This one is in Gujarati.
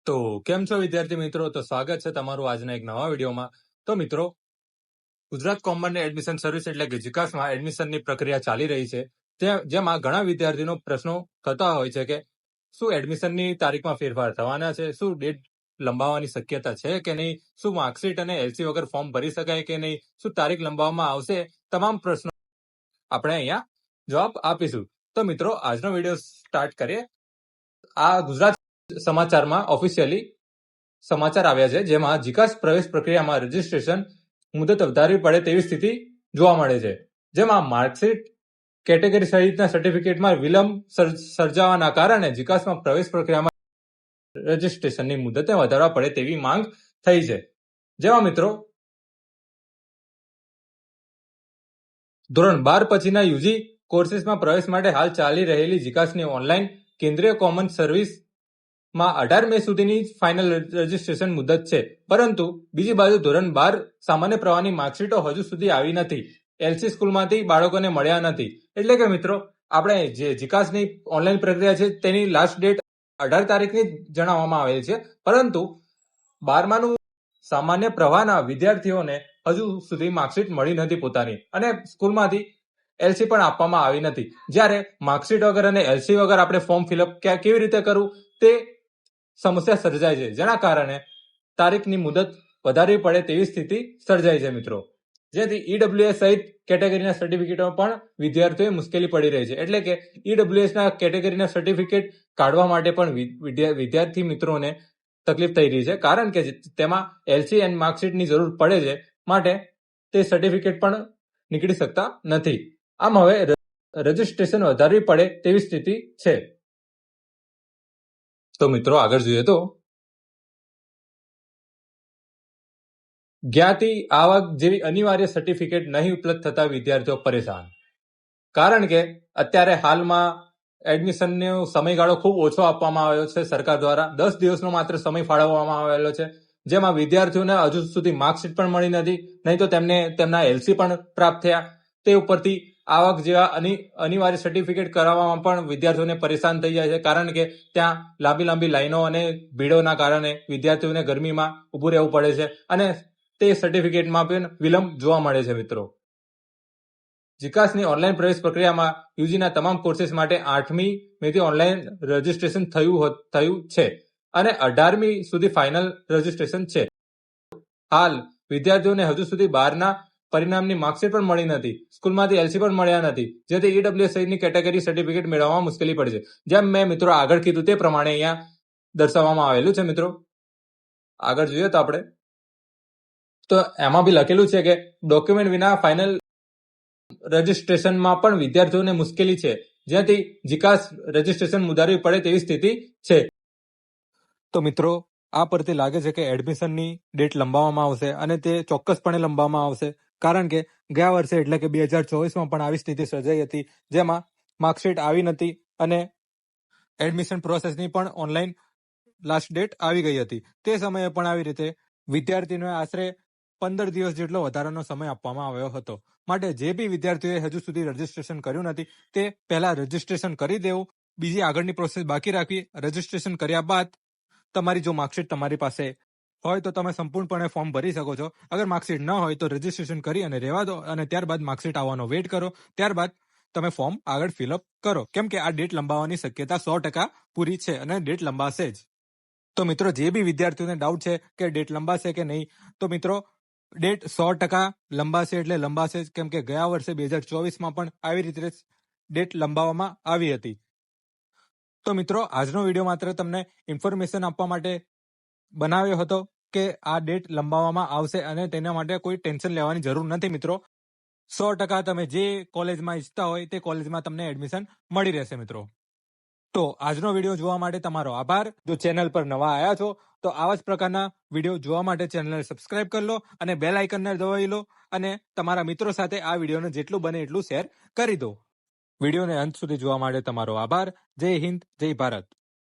તો કેમ છો વિદ્યાર્થી મિત્રો? તો સ્વાગત છે તમારું આજના એક નવા વિડીયોમાં. તો મિત્રો, ગુજરાત કોમન એડમિશન સર્વિસ એટલે કે જીકાસમાં એડમિશનની પ્રક્રિયા ચાલી રહી છે, જેમાં ઘણા વિદ્યાર્થીનો પ્રશ્નો થતા હોય છે કે શું એડમિશનની તારીખમાં ફેરફાર થવાના છે, શું ડેટ લંબાવવાની શક્યતા છે કે નહીં, શું માર્કશીટ અને એલસી વગર ફોર્મ ભરી શકાય કે નહીં, શું તારીખ લંબાવવામાં આવશે, તમામ પ્રશ્નો આપણે અહીંયા જવાબ આપીશું. તો મિત્રો, આજનો વિડીયો સ્ટાર્ટ કરીએ. આ ગુજરાત સમાચારમાં ઓફિશિયલી સમાચાર આવ્યા છે, જેમાં જીકાસ પ્રવેશ પ્રક્રિયામાં રજીસ્ટ્રેશન મુદત વધારવી પડે તેવી સ્થિતિ જોવા મળે છે, જેમાં માર્કશીટ કેટેગરી સહિતના સર્ટિફિકેટમાં વિલંબ સર્જાવાના કારણે જીકાસમાં પ્રવેશ પ્રક્રિયામાં રજીસ્ટ્રેશનની મુદતને વધારવા પડે તેવી માંગ થઈ છે. જેમાં મિત્રો, ધોરણ 12 પછીના યુજી કોર્સીસમાં પ્રવેશ માટે હાલ ચાલી રહેલી જીકાસની ઓનલાઈન કેન્દ્રીય કોમન સર્વિસમાં 18 મે સુધીની ફાઇનલ રજીસ્ટ્રેશન મુદત છે, પરંતુ બીજી બાજુ ધોરણ 12 સામાન્ય પ્રવાહની માર્કશીટો હજુ સુધી આવી નથી. એલસી સ્કૂલમાંથી બાળકોને મળ્યા નથી. એટલે કે મિત્રો, આપણે જે જીકાસની ઓનલાઈન પ્રક્રિયા છે તેની લાસ્ટ ડેટ 18 તારીખની જણાવવામાં આવેલી છે, પરંતુ 12માનું સામાન્ય પ્રવાહના વિદ્યાર્થીઓને હજુ સુધી માર્કશીટ મળી નથી પોતાની, અને સ્કૂલમાંથી એલસી પણ આપવામાં આવી નથી. જ્યારે માર્કશીટ વગર અને એલસી વગર આપણે ફોર્મ ફિલઅપ કેવી રીતે કરવું તે સમસ્યા સર્જાય છે, જેના કારણે તારીખની મુદત વધારવી પડે તેવી સ્થિતિ સર્જાય છે મિત્રો. જેથી ઈડબ્લ્યુએસ સહિત કેટેગરીના સર્ટિફિકેટો પણ વિદ્યાર્થીઓએ મુશ્કેલી પડી રહી છે. એટલે કે ઈડબ્લ્યુએસના કેટેગરીના સર્ટિફિકેટ કાઢવા માટે પણ વિદ્યાર્થી મિત્રોને તકલીફ થઈ રહી છે, કારણ કે તેમાં એલસી એન્ડ માર્કશીટની જરૂર પડે છે, માટે તે સર્ટિફિકેટ પણ નીકળી શકતા નથી. આમ હવે રજીસ્ટ્રેશન વધારવી પડે તેવી સ્થિતિ છે. તો મિત્રો, આગળ જોઈએ તો જ્ઞાતિ આવક જેવી અનિવાર્ય સર્ટિફિકેટ નહીં ઉપલબ્ધ થતા વિદ્યાર્થીઓ પરેશાન. કારણ કે અત્યારે હાલમાં એડમિશનનો સમયગાળો ખૂબ ઓછો આપવામાં આવ્યો છે સરકાર દ્વારા. 10 દિવસનો માત્ર સમય ફાળવવામાં આવેલો છે, જેમાં વિદ્યાર્થીઓને હજુ સુધી માર્કશીટ પણ મળી નથી, નહીં તો તેમને તેમના એલસી પણ પ્રાપ્ત થયા. તે ઉપરથી આવક જેવા અનિવાર્ય સર્ટિફિકેટ કરાવવામાં પણ વિદ્યાર્થીઓને પરેશાન થઈ જાય છે, કારણ કે ત્યાં લાંબી લાઈનો અને ભીડોના કારણે વિદ્યાર્થીઓને ગરમીમાં ઊભું રહેવું પડે છે, અને તે સર્ટિફિકેટમાં પણ વિલંબ જોવા મળે છે મિત્રો. જીકાસની ઓનલાઈન પ્રવેશ પ્રક્રિયામાં યુજીના તમામ કોર્સીસ માટે 8મી મેથી ઓનલાઈન રજીસ્ટ્રેશન થયું છે, અને 18મી સુધી ફાઇનલ રજીસ્ટ્રેશન છે. હાલ વિદ્યાર્થીઓને હજુ સુધી 12ના પરિણામની માર્કશીટ પણ મળી નથી, સ્કૂલમાંથી એલસી પણ મળ્યા નથી, જેથી ઈડબ્લ્યુએસ સહિતની કેટેગરી સર્ટિફિકેટ મેળવવામાં મુશ્કેલી પડે છે. જેમ મેં મિત્રો આગળ કીધું તે પ્રમાણે અહીંયા દર્શાવવામાં આવેલું છે મિત્રો. આગળ જોઈએ તો આપણે તો એમાં બી લખેલું છે કે ડોક્યુમેન્ટ વિના ફાઇનલ રજીસ્ટ્રેશનમાં પણ વિદ્યાર્થીઓને મુશ્કેલી છે, જ્યાંથી જીકાસ રજીસ્ટ્રેશન મુદારવી પડે તેવી સ્થિતિ છે. તો મિત્રો, આ પરથી લાગે છે કે એડમિશનની ડેટ લંબાવવામાં આવશે, અને તે ચોક્કસપણે લંબાવવામાં આવશે, કારણ કે ગયા વર્ષે એટલે કે 2024માં પણ આવી સ્થિતિ સર્જાઈ હતી, જેમાં માર્કશીટ આવી નથી અને એડમિશન પ્રોસેસની પણ ઓનલાઈન લાસ્ટ ડેટ આવી ગઈ હતી. તે સમયે પણ આવી રીતે વિદ્યાર્થીઓને આશરે 15 દિવસ જેટલો વધારાનો સમય આપવામાં આવ્યો હતો. માટે જે બી વિદ્યાર્થીઓએ હજુ સુધી રજીસ્ટ્રેશન કર્યું નથી તે પહેલા રજીસ્ટ્રેશન કરી દેવું, બીજી આગળની પ્રોસેસ બાકી રાખવી. રજીસ્ટ્રેશન કર્યા બાદ તમારી જો માર્કશીટ તમારી પાસે હોય તો તમે સંપૂર્ણપણે ફોર્મ ભરી શકો છો. અગર માર્કશીટ ન હોય તો રજીસ્ટ્રેશન કરી અને રહેવા દો, અને ત્યારબાદ માર્કશીટ આવવાનો વેઇટ કરો. ત્યારબાદ તમે ફોર્મ આગળ ફિલઅપ કરો, કેમ કે આ ડેટ લંબાવવાની શક્યતા 100% પૂરી છે, અને ડેટ લંબાશે જ. તો મિત્રો, જે બી વિદ્યાર્થીઓને ડાઉટ છે કે ડેટ લંબાશે કે નહીં, તો મિત્રો ડેટ 100% લંબાશે એટલે લંબાશે જ, કેમ કે ગયા વર્ષે 2024માં પણ આવી રીતે ડેટ લંબાવવામાં આવી હતી. તો મિત્રો, આજનો વિડીયો માત્ર તમને ઇન્ફોર્મેશન આપવા માટે બનાવ્યો હતો કે આ ડેટ લંબાવવામાં આવશે, અને તેના માટે કોઈ ટેન્શન લેવાની જરૂર નથી મિત્રો. 100% તમે જે કોલેજમાં ઈચ્છતા હોય તે કોલેજમાં તમને એડમિશન મળી રહેશે મિત્રો. તો આજનો વિડીયો જોવા માટે તમારો આભાર. જો ચેનલ પર નવા આવ્યા છો તો આવા જ પ્રકારના વિડીયો જોવા માટે ચેનલને સબસ્ક્રાઇબ કરી લો, અને બેલ આઇકનને દબાવી લો, અને તમારા મિત્રો સાથે આ વિડીયોને જેટલું બને એટલું શેર કરી દો. વિડીયોને અંત સુધી જોવા માટે તમારો આભાર. જય હિન્દ, જય ભારત.